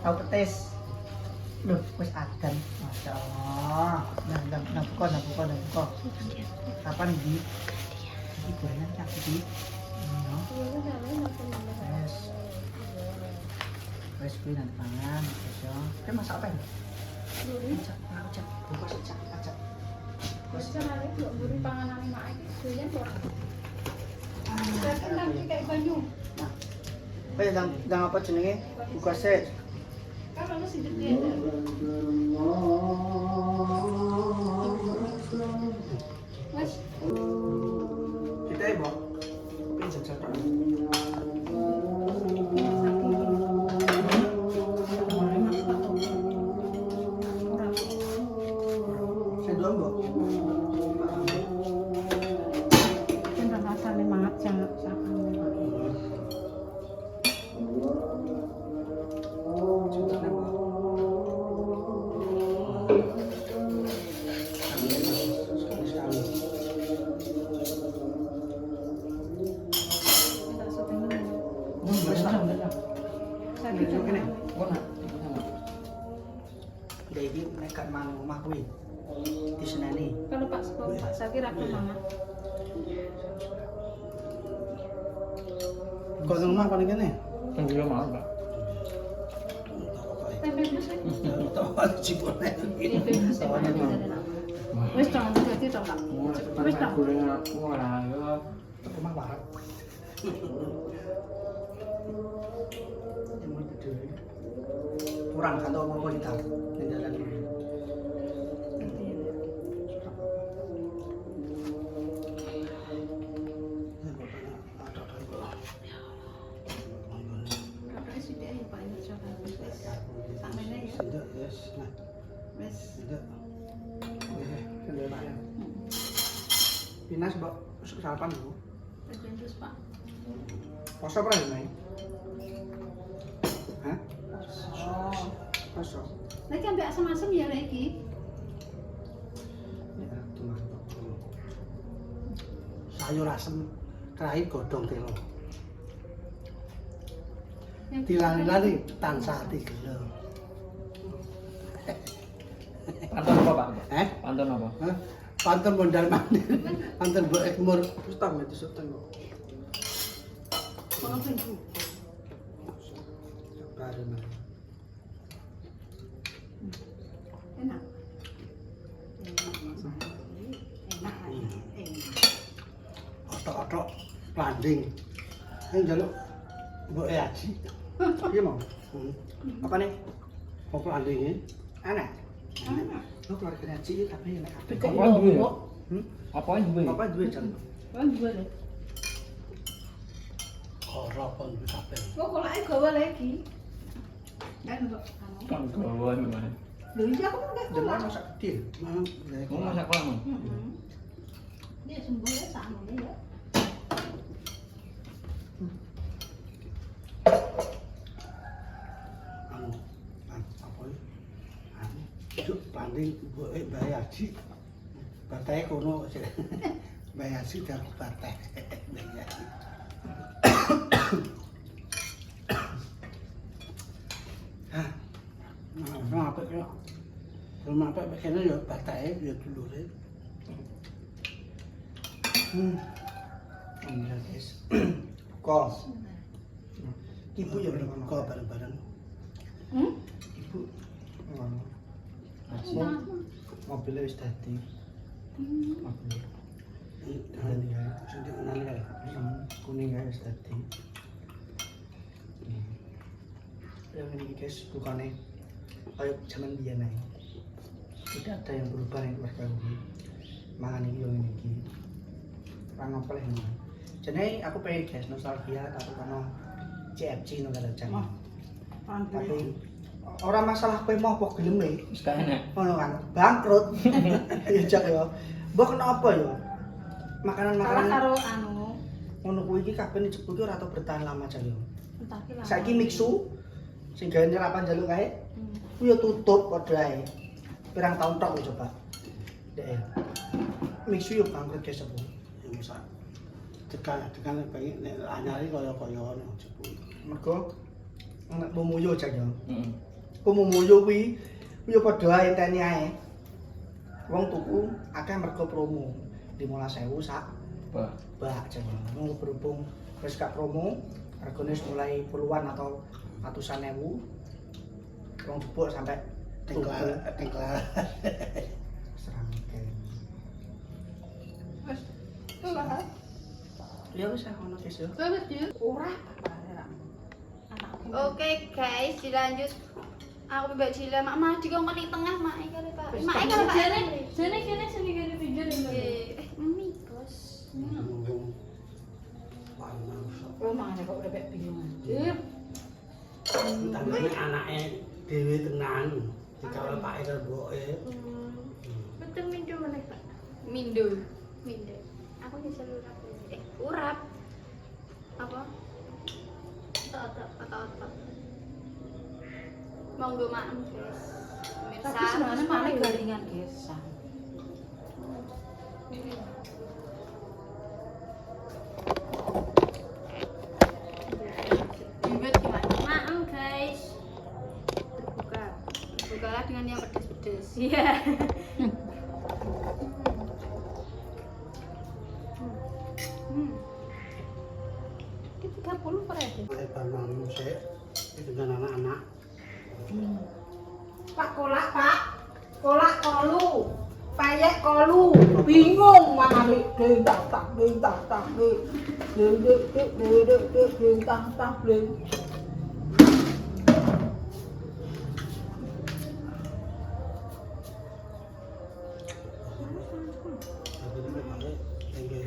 tahu petis. Loh, wis adan. Masya Allah. Nah, buka. Kapan di? Ini gorengan kaki di. Yes. Wes kuwi nanti pangan, wis yo. Ki masak apa ya? Acak. Buka acak. Wis carane kok mburi panganane mak iki doyan kok. Tapi nanti kayak banyu. Nah. Dang apa jenenge? Buka sik. Kan ono sing gede. Wes. Kita ya, Bang. Pinjam cepet. Saya doang, Bang. Kan rasane banget jangan sakan. Cepetan, Bang. Sekali. Tak setengah. Wis tak. Sakit Ini kene. Bona. Ya iki nek gak mang omah kuwi. Diseneni. Kalau Pak Sakir aku mangan. Kok nang omah kon kene? Kan dia mau Pak. Tempe bus. Tawar cipone. Tempe bus. Wes jangan dadi to, Pak. Wes tak. Aku ora yo. Omah warak. Kurang kantor apa kita ning dalan iki. Apa sih dia yang Pak ini coba wes. Samene ya. Sudah, yes. Nah, Wes. sudah. Pinas, Mbak. Sarapan dulu. Terus Pak. Poso apa ya, Mai? Hah? Oh. Poso. Lagi ambek asam-asam ya lagi. Ya, teman. Sayur asem terakhir godong telo. Dilani-lani tansah digelo. Pantun apa Pak? Pantun apa? Hah? Pantun mondar mandir. Pantun Mbok Ekmur. Terus tak mesti seteng kok. Kalau pintu. Baru mah. Enak. Enak. Otok-otok landing. Ayo njaluk Mbok Aji. Iya mau. Apa nih? Kok landing ini? Enak. Enak. Lo keluarga Aji tapi enak kabeh. Apa duwe? Hmm? Apa duwe? Apa duwe jan? Kan dua deh. Ora pun kabeh. Kok kolake gawe lagi. Kan kok anu. Kan gawan mana? Lho iya aku enggak Jenengan kolak. masak gede. Mau Mau masak apa, Mas? Dia sembuh ya sama ya. anu apa iki? Anu juk banding Mbok Mbak Aji. Batahe kono. Mbak Aji dak batah. Mbak Aji. Hah. Nah, apa kok? Rumah apa kene ya batahe ya dulure. Alhamdulillah guys. Kos. Ibu ya belum buka bareng-bareng. Ibu ngono. Mobilnya wis dadi. Mobil. Ini ya, sudah kenal ya. Kuning ya wis dadi. Ya ini guys, bukannya kayak zaman biyen ae. Tidak ada yang berubah ning keluarga gue. Mangan iki yo ngene iki. Ora ngopel ini. Jadi aku pengen guys nostalgia tapi kono CFC no kada jam. Tapi orang masalah kowe mau apa gelem e. Wis gak enak. Ngono kan, bangkrut. Ya jak yo. Mbok kenapa yo? Salah Makanan-makanan karo anu. ngono kuwi iki kabeh dijebul ki ora tau bertahan lama jak yo. Entah ki lah. Saiki mixu sing gawe nyerapan jaluk kae. Kuwi yo tutup padha ae. Pirang tahun tok coba. Dek. Mixu yo bangkrut guys apa. Ya masa tekan pengen nek anyari kaya ngono jebul. Mergo nek mumuyo jak yo. Heeh. Kumuyo kuwi yo padha ae enteni ae. Wong tuku akeh mergo promo 15.000 sak bak jane. Ngono berhubung wis gak promo, regane wis mulai puluhan atau ratusan ewu. Wong jebuk sampai Tengklar. serangke. Wes. Lah. Ya wis ono wis yo. Wes dia. Ora. Oke guys, dilanjut. Aku mbak Cila, mak mah di kongkon di tengah mak kali Pak. Mak kali Pak. Jane kene sing ngene video lho. Mami, Bos. Oh, makanya kok udah kayak bingung. Tambahnya anaknya Dewi tenan. Dikawal Pak Eder boke. Betul Mindo mana Pak? Mindo. Aku di seluruh urap. Apa? Otot. Monggo maem guys. Tapi sebenarnya malah garingan gesang. Ribet gimana? Maem guys. Terbukalah dengan yang pedes-pedes. Iya. Ini 30 per ya? Mulai bangun saya dengan anak-anak. Pak kolak Pak, kolak kolu, payek kolu, bingung mana nih, ding tak ding, ding tak ding. Tapi ini kemarin tinggal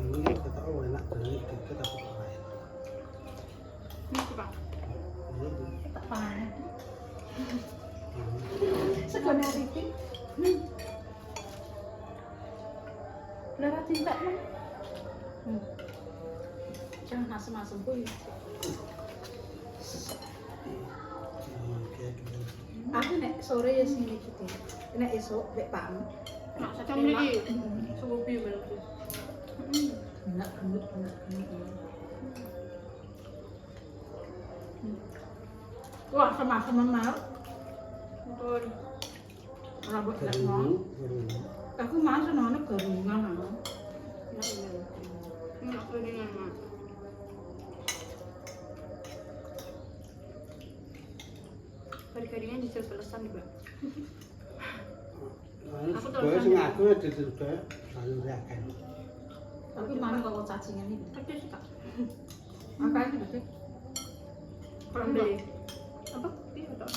ini kita tahu enak dari kita tahu lain. Ini Pak. Tak panen. Segala hari Lara cinta kan? Jangan asem-asem pun. Aku nek sore ya sini gitu. Nek esok dek pam. Nak jam iki. Subuh piye ben. Enak gendut. Wah, sama-sama mau. Betul. Rambut tak mau. Aku mau senangnya garingan. Nak keringan Mak. Keringan bisa selesan juga. Gue sing aku ada juga sayur yakin. Tapi mana kalau cacingan ini? Ada sih Kak. Apa ini betul? Kurang beli. Apa? Iya toh.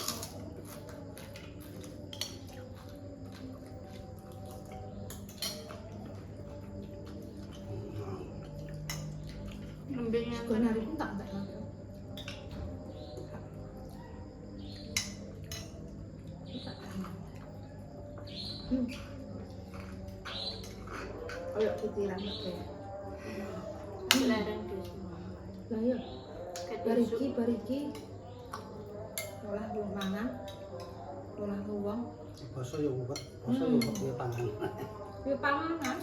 Lembenya Sekolah hari pun tak nanti. Ayo putiran betul. lereng guys semua. Lah ya, bariki. Olah lu mangan. Olah luwang. Basa yo buat, basa yo buat dia pangan. Ya panganan.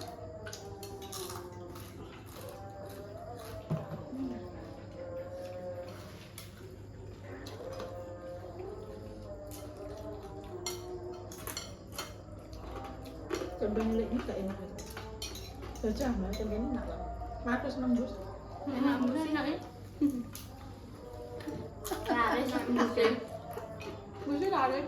Cembeng lek ini gak enak. Bajang lah cembeng enak lah. Matus nembus. Enak banget enak ya. Laris nak musim. Mesti laris.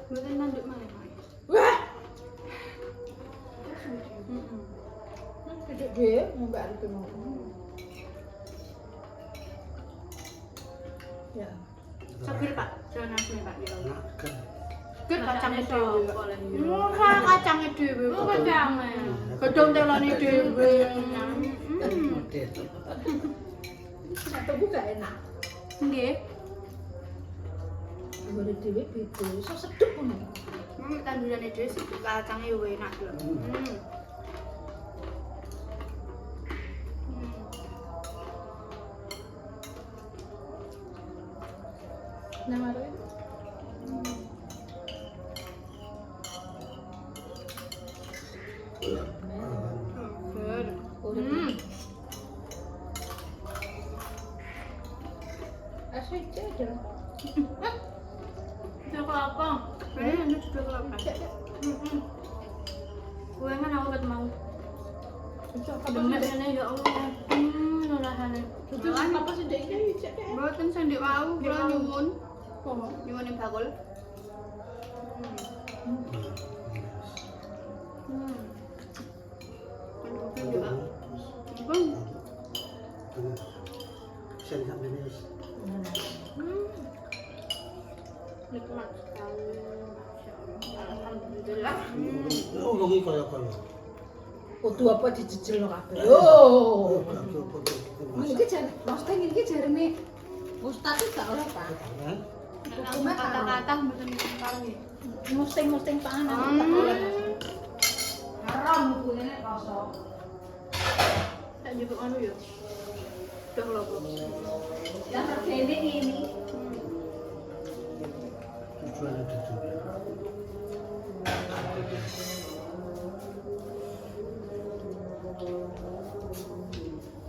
Bukan nanduk mana Pak? Wah. Duduk dia mau mbak itu mau. Ya. Seger Pak, jangan asli Pak di laut. Nak kan. Ket kacangnya dhewe. Kan kacangnya dhewe. Oh kacangnya. Gedung telone dhewe. Model. Satu buka enak. Nggih. Boleh dewe beda, so sedep ngono. Tandurane dhewe sih kacangnya yo enak lho. Nang arep SC aja. Sudah kelapa. Ini sudah kelapa. Gue kan aku ketemu mau. Bener ya ya Allah. Nolahane. Itu apa sih dek iki cek dek. Mboten sendiri wau, kula nyuwun. Oh. Nyuwun ing bakul. Bisa sampai ini. Nikmat sekali. Masya Allah. Alhamdulillah. Oh, wengi kaya-kaya. Kudu apa dijejel kabeh. Oh. Mas. Iki jan, maksudnya iki jarene Ustaz iki gak oleh, Pak. Hukumnya kata-kata mboten karo nggih. Musting-musting panganan gak oleh. Haram hukumnya kosong. Tak nyebut anu ya. Sudah kelapa. Yang terjadi ini Tujuannya dijual.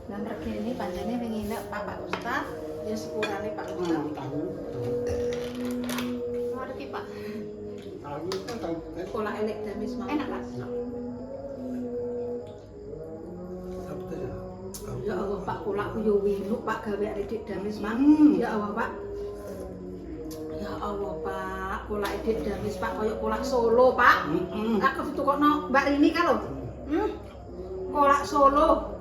dan regene pancene pengen Pak Ustaz, ya sepurane Pak Ustaz. Tahu. Ngerti, Pak. Tahu kan tahu kan. Sekolah elek damis mau. Enak, Pak. Tahu saja. Ya Allah Pak, kulakku yo winuk Pak gawe adik damis Pak. Ya Allah Pak. Ya Allah Pak, kulak adik damis Pak koyo kulak Solo Pak. Aku ditukokno Mbak Rini kan lho. Kolak Solo.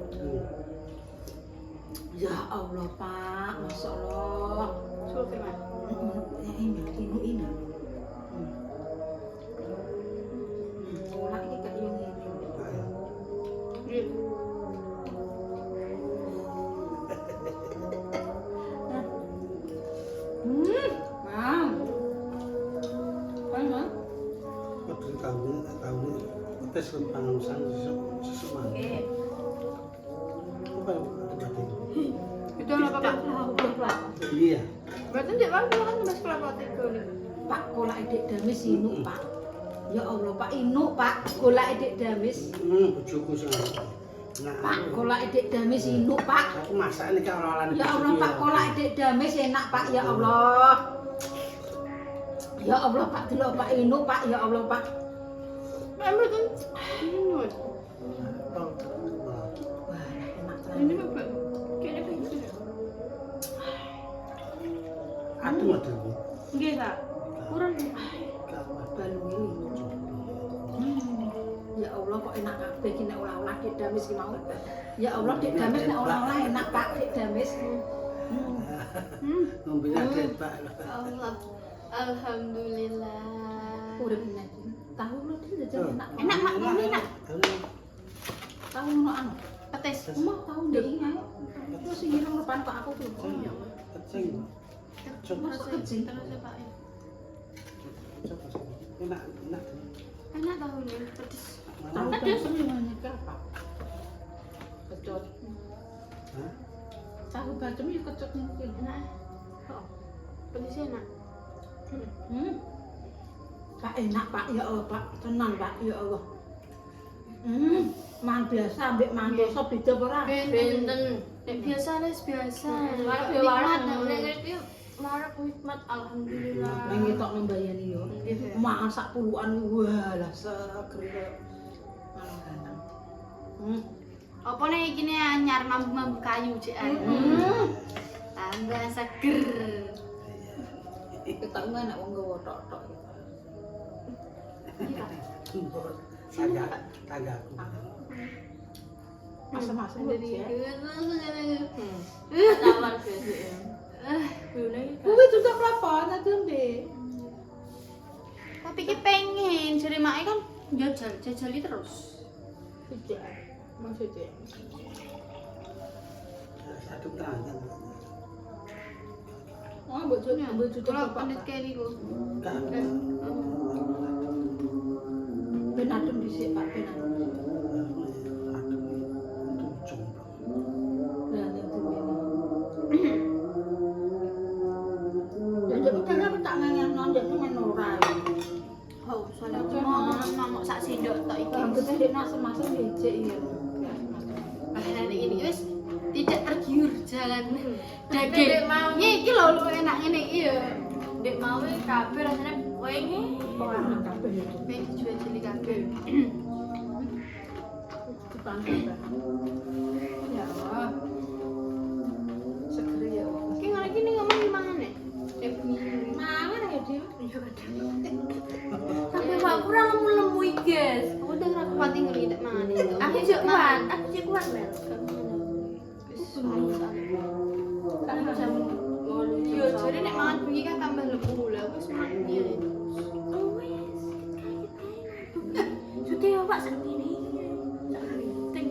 Ya Allah Pak, Masya Allah. Sultan, Mas. Ya ini. Kolak ini kayak yang ini. Nggih. Mau. Kan? Waktu tahu tes pengawasan sesuatu. Nggih. Apa yang Itu apa, Pak? Pak. Iya. Berarti ndek kan kan Mas kelapa tiga nih. Pak kolak edek damis inuk Pak. Ya Allah Pak inuk Pak kolak edek damis. Bojoku sing Pak kolak edek damis inuk Pak. Aku masak ini kan olahan. Ya Allah Pak kolak edek damis enak Pak ya Allah. Ya Allah Pak delok Pak inuk Pak ya Allah Pak. Ambil kan. Wah enak Ini banget. Bapak. Kayaknya begitu. Aduh ada. Nggih, Kak. Kurang. Balung ini. Ya Allah kok enak kabeh iki nek olah-olah dek damis ki mau. Ya Allah dek damis nek olah-olah enak Pak dek damis. Ngombe ada Pak. Allah. Alhamdulillah. Urip nek tahu lu jajan enak. Enak, Mak. Ini enak. Tahu ngono anu. Petis. Umah tahu ndek iki ayo. Terus sing ngirim depan Pak aku tuh. Kecing. Masa kecil. Terus ya, Pak. Enak. Enak tahunya, petis. Tahu Pedes. semuanya Pak. Kecot. Hah? Tahu bacem ya kecot mungkin. Enak. Kok petisnya enak. Pak enak Pak ya Allah Pak. Tenang Pak ya Allah. Man biasa ambek man dosa beda ora? Benten. Nek biasa les biasa. Nikmat, nek ngerti marah nikmat alhamdulillah. Ning ngetok nembayani yo. Masak puluhan walah seger. Malah ganteng. Apa nih gini anyar mambu-mambu kayu cek tambah seger. Kita enak wong nggawa tok-tok. Tangga aku. Masam-masam Jadi ya. tawar biasa ya. Kuwi juga plafon ta tembe. Tapi ki pengen jadi mak kan jajali terus. Tidak. Maksudnya. Satu tangga. Oh, mbok cucu Kalau pandit kali ku. Ben adem dhisik Pak ben adem. Lah yang tembe. Ya jadi kan tak ngangen nondek men ora. Oh, soalnya cuma sak sendok tok iki. Bang gede dek nasem-nasem becek iya. Akhirnya ini wis tidak tergiur panganan daging. Iki lho lu enak ngene iki ya. Dek mau kabeh rasane kowe Orang kabeh itu. Pengen dijual jeli kabeh. Dipangkat. Ya Allah. Seger ya Allah. Ki ngene iki ngomong di mana nek? Dek bengi. Mangan ya dia. Iya kadang. tapi Pak kurang lemu-lemu iki, guys. Aku udah ngerasa pati ngeri tak mangan itu. Aku cek kuat, Mel. Kan jam 8. Yo, jadi nek mangan bengi kan tambah lemu lah. Wis mangan ya. Oh, wes. Sudah ya, Pak, sak ini. Ting.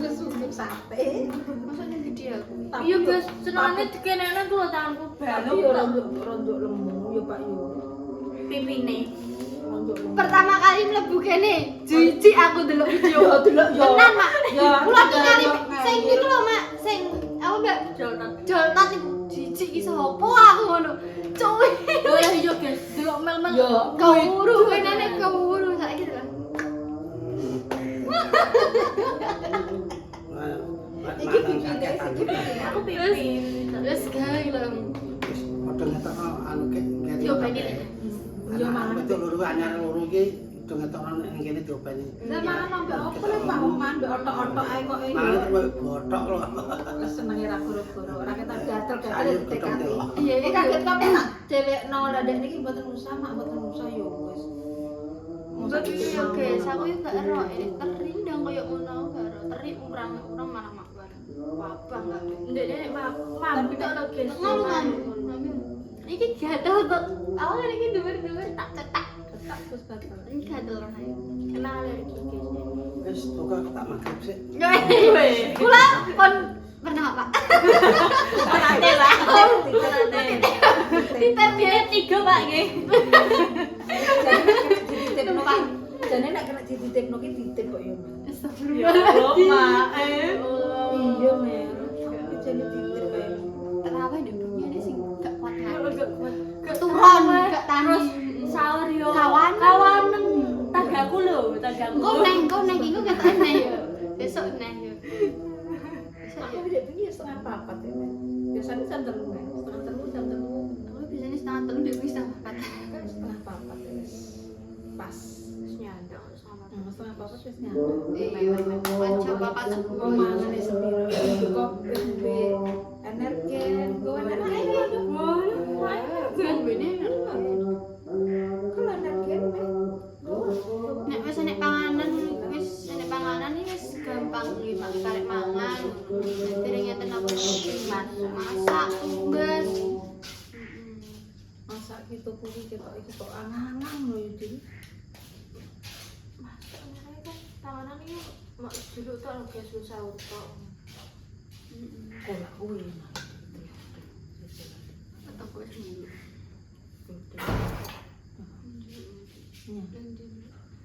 Terus untuk sate. Maksudnya gede aku. Iya, guys, senengane dikenene tuh tanganku Tapi balung yo tak rondok lemu yo Pak yo. pipine. Rondok lemu. Pertama kali mlebu kene, jijik aku delok video. Yo delok yo. Tenan, Mak. Yo. Kula ningali sing iku lho, Mak. Sing apa Mbak? Joltan. Joltan iku jijik iki sapa aku ngono. Cuy. Oh ya iya, guys. Delok Mel-mel. Yo. Kewuru kene kewuru saiki lho. Iki pipine iki pipine. Aku pipin. Wis gawe lho. Padha ngetokno anu kek. Yo bani. Yo mangan. Betul loro anyar loro iki do ngetokno ning kene diopeni. Lah mangan ambek opo lek Pak wong mangan ambek otok-otok ae kok Mangan kowe botok lho. wis senenge ra goro-goro. Ora ketok gatel-gatel Ayo, tekati. betul. Iya, Iki kaget kok tak dhewekno lah dek niki mboten usah mak mboten usah yo wis. Tapi yo guys, aku yo gak ero ini teri ndang koyo ngono gak ero. Teri urang malah mak bareng. Wabah gak. Ndek nek mampu tak lo, guys. Ngomongan. Iki gatel kok. Aku kan iki dhuwur-dhuwur tak cetak. Tetap terus gatel. Ini gatel ae. Kena alergi, guys. Wis buka tak magrib sik. Kula kon pernah apa? Ate lah. Titip biaya 3, Pak, nggih. Dititipno Pak. Jane nek kena dititipno ki titip kok yo. Ya Allah, Pak. Iya men. Jane titip kae. Kenapa ndek bunyi ada sing gak kuat hati. Gak kuat. Keturun, gak tani. Sahur yo. Kawanen. Kawanen. Tagaku lho, tagaku. Kau neng iku ketok neh yo. Besok neh yo. Besok Aku yo. tidak punya setengah 4 ya. Biasanya jam 3 men. Setengah 3 jam 3. Aku biasanya setengah telu ndek wis setengah empat. Kan setengah 4 ya. Pas. Wis nyandok sama. Setengah 4 wis nyandar. Baca bapak semua. Omangan wis sepiro cukup wis duwe energi, go energi. Kan bene. Kalau energi Nek wis nek panganan iki wis gampang nggih Mak karek mangan. Dereng ngeten apa masak tumbas. masak gitu kuwi ketok iki kok angan-angan lho yo Din. Tanganan iki mak dulu tok lho, guys, wis sahur tok. Kolak kuwi. Atau kok seminggu.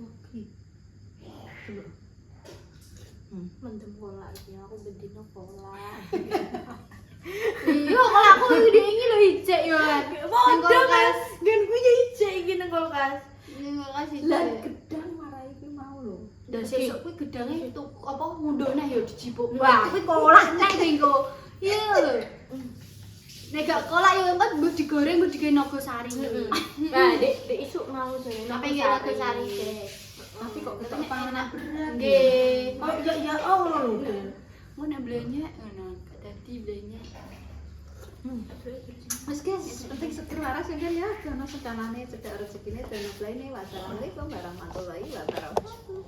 Oke. Mendem kolak iki, aku bendino kolak. Iya, kalau aku ide ini lo hijau yo. Bodoh, Mas. Gen ku ya ijek iki nang kulkas. Terima kasih. Lah gedang marai kuwi mau lho. Dan sesuk kuwi gedange itu apa ngunduh neh yo dijipuk. Wah, kuwi kolak neh kuwi engko. Iya. Nek gak kolak yo engko mbok digoreng mbok digawe nogosari. Nah, dek isuk mau jane. Apa iki nogosari deh. Tapi kok ketok panganan berat. Nggih. Oh ya Allah lho. Mau nek belanja ngono, gak dadi belanja. Mas guys, penting seger waras ya ya, karena secanane cedak rezekine dan lainnya. Wassalamualaikum warahmatullahi wabarakatuh.